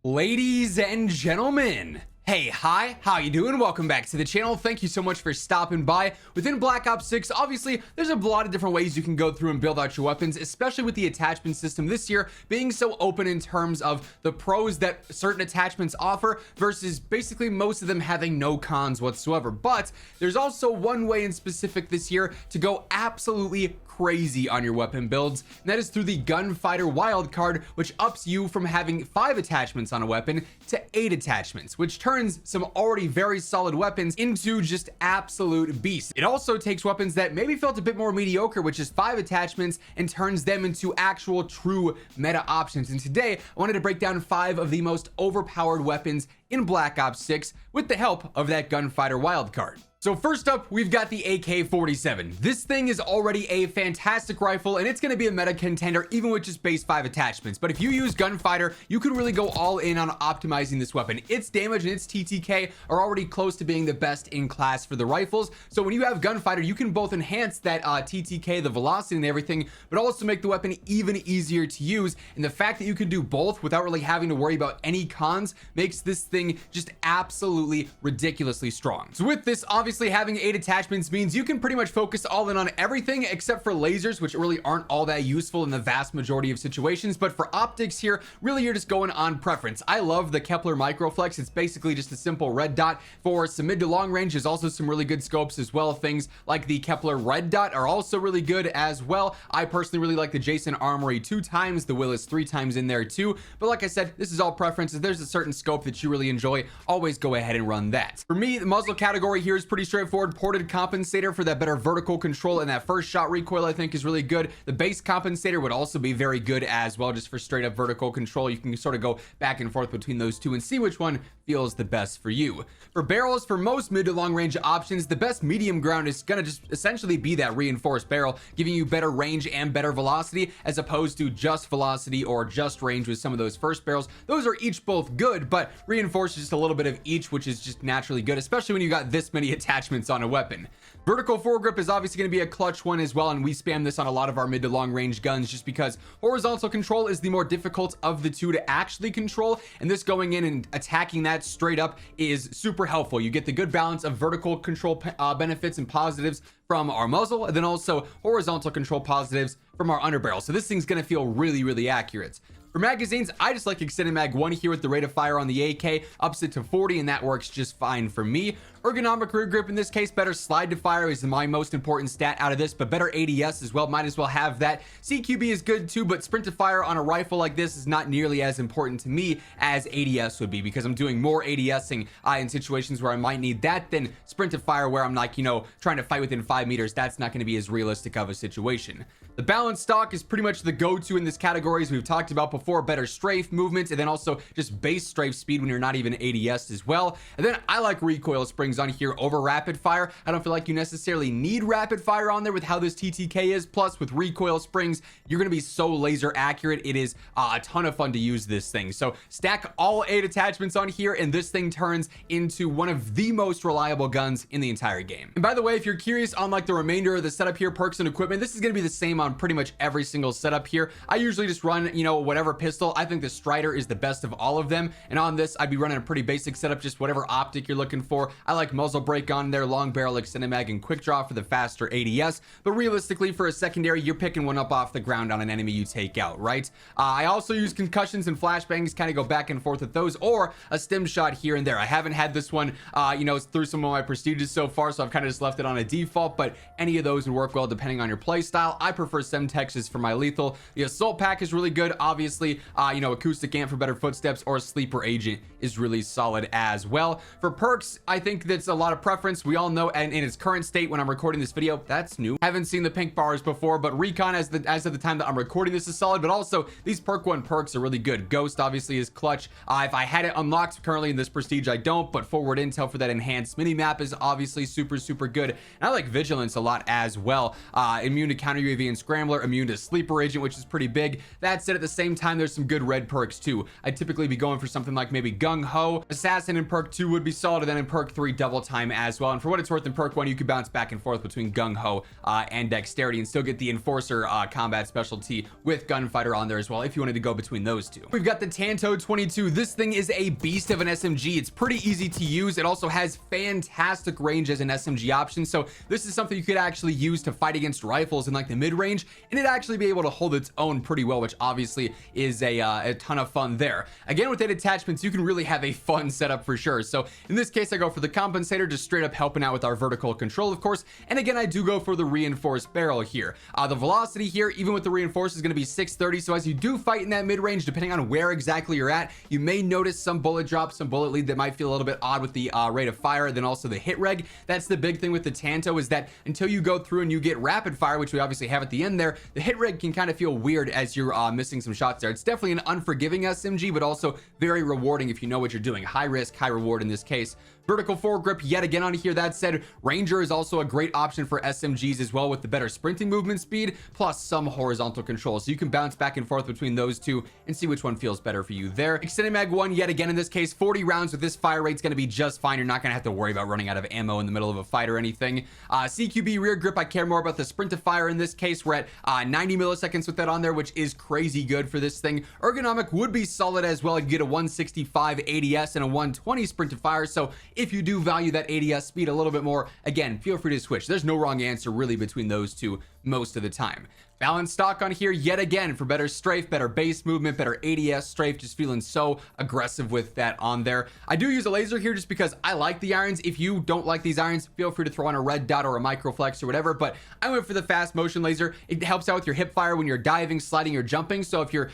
Ladies and gentlemen, hey, hi, how you doing? Welcome back to the channel. Thank you so much for stopping by. Within Black Ops 6, obviously, there's a lot of different ways you can go through and build out your weapons, especially with the attachment system this year being so open in terms of the pros that certain attachments offer versus basically most of them having no cons whatsoever. But there's also one way in specific this year to go absolutely crazy on your weapon builds, and that is through the gunfighter wildcard, which ups you from having 5 attachments on a weapon to 8 attachments, which turns some already very solid weapons into just absolute beasts. It also takes weapons that maybe felt a bit more mediocre, which is 5 attachments, and turns them into actual true meta options. And today I wanted to break down 5 of the most overpowered weapons in Black Ops 6 with the help of that gunfighter wildcard. So first up, we've got the AK-47. This thing is already a fantastic rifle, and it's going to be a meta contender even with just base 5 attachments. But if you use gunfighter, you can really go all in on optimizing this weapon. Its damage and its TTK are already close to being the best in class for the rifles. So when you have gunfighter, you can both enhance that TTK, the velocity and everything, but also make the weapon even easier to use. And the fact that you can do both without really having to worry about any cons makes this thing just absolutely ridiculously strong. So with this, obviously having 8 attachments means you can pretty much focus all in on everything except for lasers, which really aren't all that useful in the vast majority of situations. But for optics here, really you're just going on preference. I love the Kepler Microflex. It's basically just a simple red dot for some mid to long range. There's also some really good scopes as well. Things like the Kepler red dot are also really good as well. I personally really like the Jason Armory 2 times, the Willis 3 times in there too. But like I said, this is all preferences. There's a certain scope that you really enjoy, always go ahead and run that. For me, the muzzle category here is pretty straightforward. Ported compensator for that better vertical control, and that first shot recoil I think is really good. The base compensator would also be very good as well, just for straight up vertical control. You can sort of go back and forth between those two and see which one feels the best for you. For barrels, for most mid to long range options, the best medium ground is gonna just essentially be that reinforced barrel, giving you better range and better velocity as opposed to just velocity or just range with some of those first barrels. Those are each both good, but reinforced just a little bit of each, which is just naturally good, especially when you got this many attachments on a weapon. Vertical foregrip is obviously going to be a clutch one as well, and we spam this on a lot of our mid to long range guns just because horizontal control is the more difficult of the two to actually control, and this going in and attacking that straight up is super helpful. You get the good balance of vertical control benefits and positives from our muzzle, and then also horizontal control positives from our underbarrel. So this thing's going to feel really accurate. For magazines, I just like extended mag 1 here with the rate of fire on the AK, ups it to 40, and that works just fine for me. Ergonomic rear grip in this case, better slide to fire is my most important stat out of this, but better ADS as well, might as well have that. CQB is good too, but sprint to fire on a rifle like this is not nearly as important to me as ADS would be, because I'm doing more ADSing in situations where I might need that than sprint to fire where I'm like, you know, trying to fight within 5 meters. That's not going to be as realistic of a situation. The balanced stock is pretty much the go-to in this category, as we've talked about before. Better strafe movement, and then also just base strafe speed when you're not even ADS as well. And then I like recoil springs on here over rapid fire. I don't feel like you necessarily need rapid fire on there with how this TTK is. Plus with recoil springs, you're going to be so laser accurate. It is a ton of fun to use this thing. So stack all 8 attachments on here, and this thing turns into one of the most reliable guns in the entire game. And by the way, if you're curious on like the remainder of the setup here, perks and equipment, this is going to be the same on pretty much every single setup here. I usually just run, you know, whatever pistol. I think the Strider is the best of all of them, and on this I'd be running a pretty basic setup, just whatever optic you're looking for. I like muzzle brake on there, long barrel, extended mag, and quick draw for the faster ADS, but realistically for a secondary, you're picking one up off the ground on an enemy you take out, right? I also use concussions and flashbangs, kind of go back and forth with those, or a stim shot here and there. I haven't had this one you know, through some of my prestiges so far, so I've kind of just left it on a default, but any of those would work well depending on your play style. I prefer Semtexes for my lethal. The assault pack is really good, obviously. You know, acoustic amp for better footsteps, or sleeper agent is really solid as well. For perks, I think that's a lot of preference. We all know, and in its current state when I'm recording this video, that's new. Haven't seen the pink bars before, but recon as of the time that I'm recording this is solid. But also these perk 1 perks are really good. Ghost obviously is clutch. If I had it unlocked currently in this prestige, I don't, but forward intel for that enhanced mini map is obviously super good. And I like vigilance a lot as well. Immune to counter UAV and scrambler, immune to sleeper agent, which is pretty big. That said, at the same time, time, there's some good red perks too. I'd typically be going for something like maybe Gung Ho, Assassin in perk 2 would be solid, and then in perk 3 double time as well. And for what it's worth, in perk 1 you could bounce back and forth between Gung Ho and Dexterity and still get the Enforcer combat specialty with Gunfighter on there as well if you wanted to go between those two. We've got the Tanto 22. This thing is a beast of an SMG. It's pretty easy to use. It also has fantastic range as an SMG option, so this is something you could actually use to fight against rifles in like the mid-range, and it'd actually be able to hold its own pretty well, which obviously is a ton of fun there. Again, with 8 attachments, you can really have a fun setup for sure. So in this case, I go for the compensator, just straight up helping out with our vertical control, of course. And again, I do go for the reinforced barrel here. The velocity here, even with the reinforced, is going to be 630. So as you do fight in that mid-range, depending on where exactly you're at, you may notice some bullet drop, some bullet lead that might feel a little bit odd with the rate of fire, then also the hit reg. That's the big thing with the Tanto, is that until you go through and you get rapid fire, which we obviously have at the end there, the hit reg can kind of feel weird as you're missing some shots there. It's definitely an unforgiving SMG, but also very rewarding if you know what you're doing. High risk, high reward in this case. Vertical foregrip yet again on here. That said, Ranger is also a great option for SMGs as well, with the better sprinting movement speed plus some horizontal control, so you can bounce back and forth between those two and see which one feels better for you there. Extended mag 1 yet again in this case. 40 rounds with this fire rate's going to be just fine. You're not going to have to worry about running out of ammo in the middle of a fight or anything. CQB rear grip, I care more about the sprint to fire in this case. We're at 90 milliseconds with that on there, which is crazy good for this thing. Ergonomic would be solid as well. You get a 165 ADS and a 120 sprint to fire, so if you do value that ADS speed a little bit more, again, feel free to switch. There's no wrong answer really between those two most of the time. Balanced stock on here yet again for better strafe, better base movement, better ADS strafe. Just feeling so aggressive with that on there. I do use a laser here just because I like the irons. If you don't like these irons, feel free to throw on a red dot or a microflex or whatever, but I went for the fast motion laser. It helps out with your hip fire when you're diving, sliding, or jumping. So if you're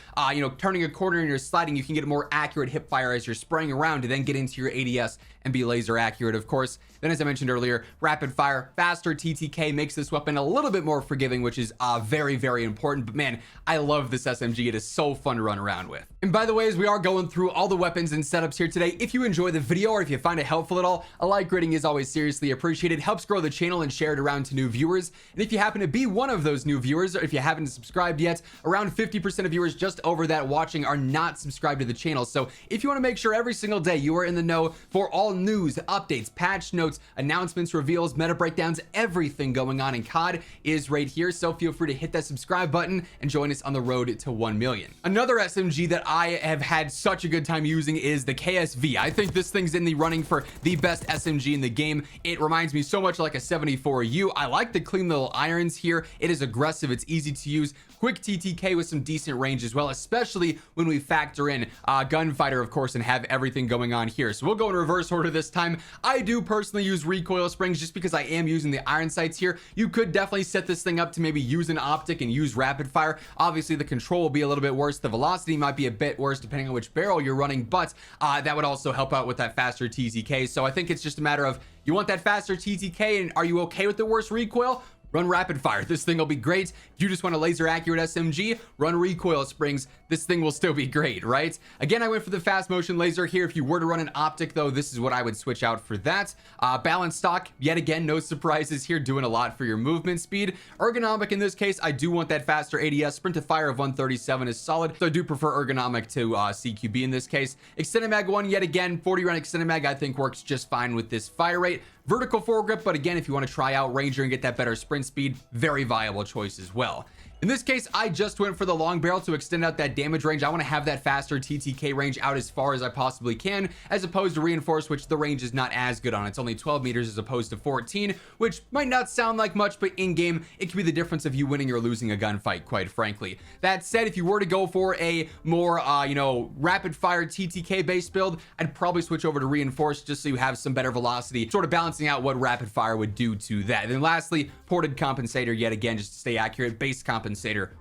turning a corner and you're sliding, you can get a more accurate hip fire as you're spraying around to then get into your ADS and be laser accurate, of course. Then, as I mentioned earlier, rapid fire, faster TTK makes this weapon a little bit more forgiving, which is very, very important. But man, I love this SMG. It is so fun to run around with. And by the way, as we are going through all the weapons and setups here today, if you enjoy the video or if you find it helpful at all, a like rating is always seriously appreciated. Helps grow the channel and share it around to new viewers. And if you happen to be one of those new viewers, or if you haven't subscribed yet, around 50% of viewers just over that watching are not subscribed to the channel. So if you want to make sure every single day you are in the know for all news, updates, patch notes, announcements, reveals, meta breakdowns, everything going on in COD is right here. So feel free to hit that subscribe button and join us on the road to 1 million. Another SMG that I have had such a good time using is the KSV. I think this thing's in the running for the best SMG in the game. It reminds me so much like a 74U. I like the clean little irons here. It is aggressive. It's easy to use. Quick TTK with some decent range as well, especially when we factor in gunfighter, of course, and have everything going on here. So we'll go in reverse order this time. I do personally use recoil springs just because I am using the iron sights here. You could definitely set this thing up to maybe use an optic and use rapid fire. Obviously, the control will be a little bit worse. The velocity might be a bit worse depending on which barrel you're running, but that would also help out with that faster TTK. So I think it's just a matter of, you want that faster TTK and are you okay with the worse recoil? Run rapid fire. This thing will be great. If you just want a laser accurate SMG, run recoil springs. This thing will still be great, right? Again, I went for the fast motion laser here. If you were to run an optic though, this is what I would switch out for that. Balanced stock, yet again, no surprises here, doing a lot for your movement speed. Ergonomic in this case, I do want that faster ADS. Sprint to fire of 137 is solid, so I do prefer ergonomic to CQB in this case. Extended mag 1, yet again, 40 round extended mag I think works just fine with this fire rate. Vertical foregrip, but again, if you want to try out Ranger and get that better sprint speed, very viable choice as well. In this case, I just went for the long barrel to extend out that damage range. I want to have that faster TTK range out as far as I possibly can, as opposed to reinforced, which the range is not as good on. It's only 12 meters as opposed to 14, which might not sound like much, but in game, it could be the difference of you winning or losing a gunfight, quite frankly. That said, if you were to go for a more, rapid fire TTK based build, I'd probably switch over to reinforced just so you have some better velocity, sort of balancing out what rapid fire would do to that. And then lastly, ported compensator, yet again, just to stay accurate. Base compensator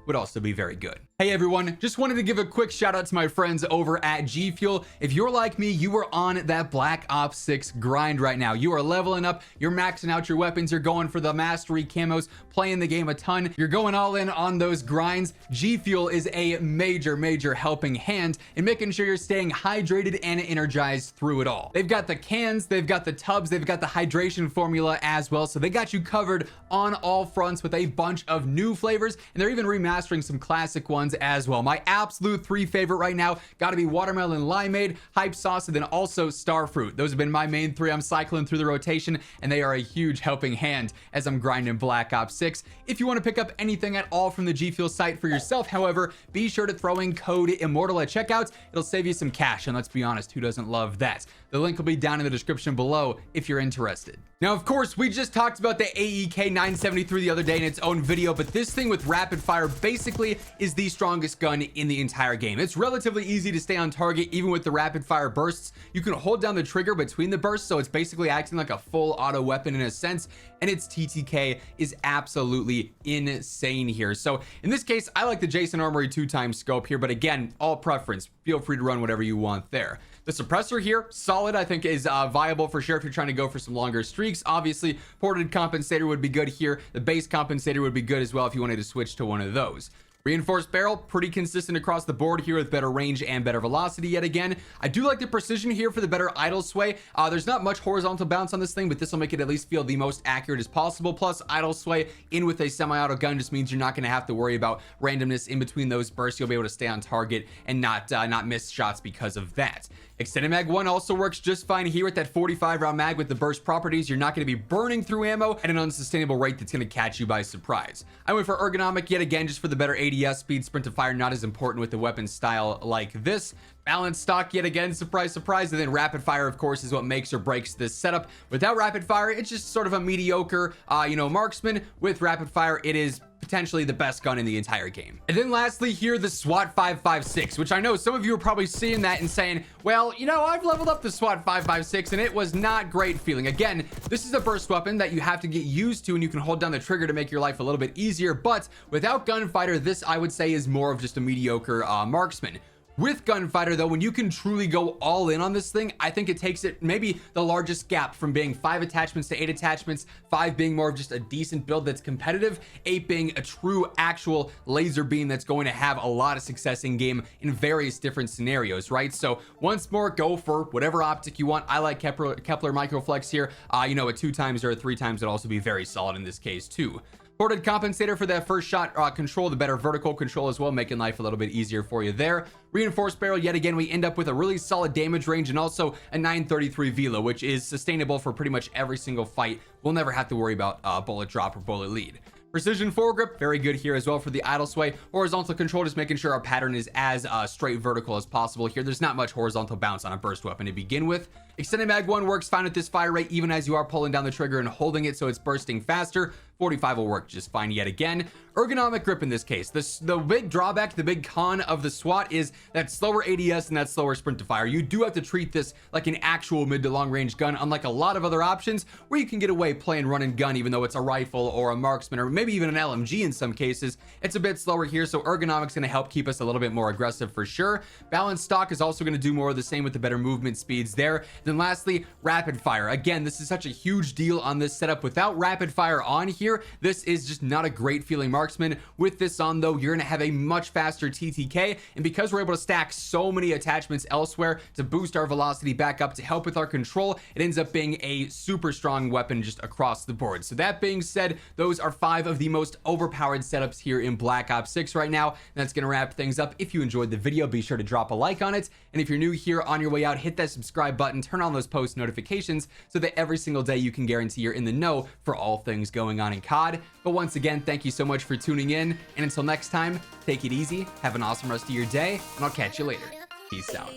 would also be very good. Hey everyone, just wanted to give a quick shout out to my friends over at G Fuel. If you're like me, you are on that Black Ops 6 grind right now. You are leveling up, you're maxing out your weapons, you're going for the mastery camos, playing the game a ton, you're going all in on those grinds. G Fuel is a major helping hand in making sure you're staying hydrated and energized through it all. They've got the cans, they've got the tubs, they've got the hydration formula as well, so they got you covered on all fronts with a bunch of new flavors, and they're even remastering some classic ones guns as well. My absolute 3 favorite right now got to be watermelon limeade, hype sauce, and then also starfruit. Those have been my main 3. I'm cycling through the rotation, and they are a huge helping hand as I'm grinding Black Ops 6. If you want to pick up anything at all from the G Fuel site for yourself, however, be sure to throw in code immortal at checkout. It'll save you some cash, and let's be honest, who doesn't love that? The link will be down in the description below if you're interested. Now, of course, we just talked about the AEK 973 the other day in its own video, but this thing with rapid fire basically is the strongest gun in the entire game. It's relatively easy to stay on target even with the rapid fire bursts. You can hold down the trigger between the bursts, so it's basically acting like a full auto weapon in a sense, and its TTK is absolutely insane here. So in this case, I like the Jason Armory 2x scope here, but again, all preference. Feel free to run whatever you want there. The suppressor here, solid, I think is viable for sure if you're trying to go for some longer streaks. Obviously, ported compensator would be good here. The base compensator would be good as well if you wanted to switch to one of those. Reinforced barrel, pretty consistent across the board here with better range and better velocity yet again. I do like the precision here for the better idle sway. There's not much horizontal bounce on this thing, but this will make it at least feel the most accurate as possible. Plus, idle sway in with a semi-auto gun just means you're not going to have to worry about randomness in between those bursts. You'll be able to stay on target and not miss shots because of that. Extended mag 1 also works just fine here with that 45 round mag with the burst properties. You're not going to be burning through ammo at an unsustainable rate that's going to catch you by surprise. I went for ergonomic yet again just for the better ADS speed. Sprint to fire not as important with the weapon style like this. Balanced stock yet again, surprise surprise, and then rapid fire of course is what makes or breaks this setup. Without rapid fire, it's just sort of a mediocre marksman. With rapid fire, it is potentially the best gun in the entire game. And then lastly here, the Swat 556, which I know some of you are probably seeing that and saying, well, I've leveled up the Swat 556 and it was not great feeling. Again, this is a burst weapon that you have to get used to, and you can hold down the trigger to make your life a little bit easier, but without gunfighter, this I would say is more of just a mediocre marksman. With gunfighter though, when you can truly go all in on this thing, I think it takes it maybe the largest gap from being 5 attachments to 8 attachments, 5 being more of just a decent build that's competitive, 8 being a true actual laser beam that's going to have a lot of success in game in various different scenarios, right? So once more, go for whatever optic you want. I like Kepler Microflex here. A 2x or a 3x would also be very solid in this case too. Ported compensator for that first shot control, the better vertical control as well, making life a little bit easier for you there. Reinforced barrel, yet again, we end up with a really solid damage range and also a 933 velo, which is sustainable for pretty much every single fight. We'll never have to worry about bullet drop or bullet lead. Precision foregrip, very good here as well for the idle sway. Horizontal control, just making sure our pattern is as straight vertical as possible here. There's not much horizontal bounce on a burst weapon to begin with. Extended mag 1 works fine at this fire rate, even as you are pulling down the trigger and holding it so it's bursting faster. 45 will work just fine yet again. Ergonomic grip in this case. The big drawback, the big con of the Swat is that slower ADS and that slower sprint to fire. You do have to treat this like an actual mid to long range gun, unlike a lot of other options where you can get away playing run and gun even though it's a rifle or a marksman or maybe even an LMG in some cases. It's a bit slower here, so ergonomic's going to help keep us a little bit more aggressive for sure. Balanced stock is also going to do more of the same with the better movement speeds there. Then lastly, rapid fire. Again, this is such a huge deal on this setup. Without rapid fire on here, this is just not a great feeling marksman. With this on though, you're going to have a much faster TTK, and because we're able to stack so many attachments elsewhere to boost our velocity back up to help with our control, it ends up being a super strong weapon just across the board. So that being said, those are 5 of the most overpowered setups here in Black Ops 6 right now, and that's going to wrap things up. If you enjoyed the video, be sure to drop a like on it, and if you're new here, on your way out, hit that subscribe button, turn on those post notifications so that every single day you can guarantee you're in the know for all things going on in COD. But once again, thank you so much for tuning in, and until next time, take it easy, have an awesome rest of your day, and I'll catch you later. Peace out.